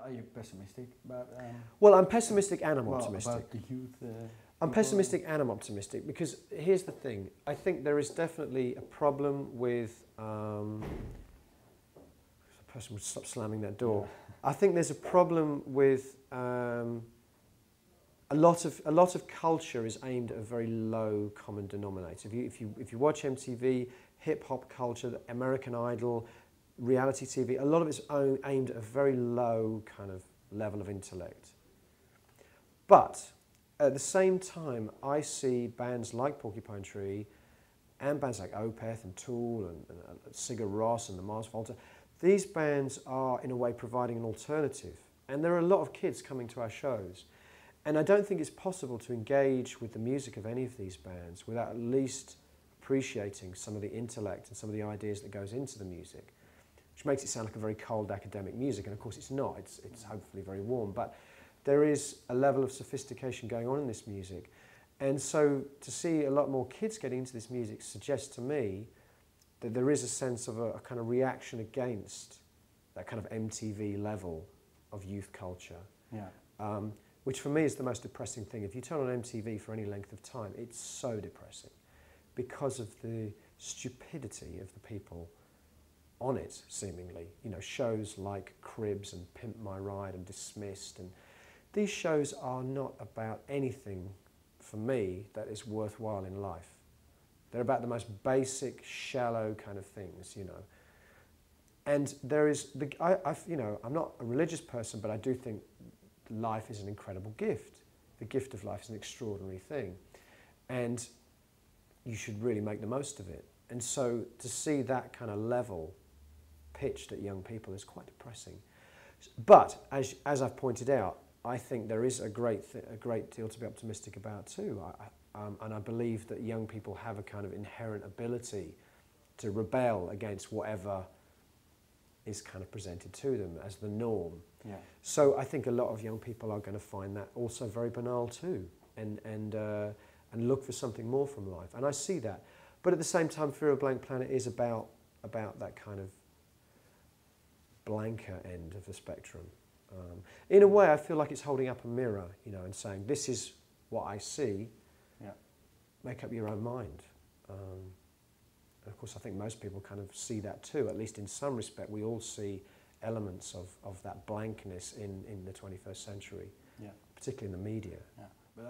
Are you pessimistic about? Well, I'm pessimistic and I'm optimistic. About the youth. I'm pessimistic and I'm optimistic because here's the thing. I think there is definitely a problem with. The person would stop slamming that door. Yeah. I think there's a problem with. A lot of culture is aimed at a very low common denominator. If you watch MTV, hip hop culture, American Idol, reality TV, a lot of it's aimed at a very low kind of level of intellect. But at the same time, I see bands like Porcupine Tree and bands like Opeth and Tool and Sigur Rós and the Mars Volta. These bands are in a way providing an alternative, and there are a lot of kids coming to our shows. And I don't think it's possible to engage with the music of any of these bands without at least appreciating some of the intellect and some of the ideas that goes into the music, which makes it sound like a very cold academic music, and of course it's not. It's hopefully very warm, but there is a level of sophistication going on in this music. And so to see a lot more kids getting into this music suggests to me that there is a sense of a kind of reaction against that kind of MTV level of youth culture. Yeah. Which for me is the most depressing thing. If you turn on MTV for any length of time, it's so depressing because of the stupidity of the people on it, seemingly. You know, shows like Cribs and Pimp My Ride and Dismissed. And these shows are not about anything, for me, that is worthwhile in life. They're about the most basic, shallow kind of things, you know. And there is, you know, I'm not a religious person, but I do think life is an incredible gift. The gift of life is an extraordinary thing. And you should really make the most of it. And so to see that kind of level pitched at young people is quite depressing. But as I've pointed out, I think there is a great deal to be optimistic about too. And I believe that young people have a kind of inherent ability to rebel against whatever is kind of presented to them as the norm. Yeah. So I think a lot of young people are going to find that also very banal too, and look for something more from life. And I see that. But at the same time, Fear of a Blank Planet is about that kind of blanker end of the spectrum. In a way, I feel like it's holding up a mirror, you know, and saying, this is what I see. Yeah. Make up your own mind. And of course, I think most people kind of see that too, at least in some respect. We all see elements of that blankness in the 21st century, yeah, particularly in the media. Yeah. But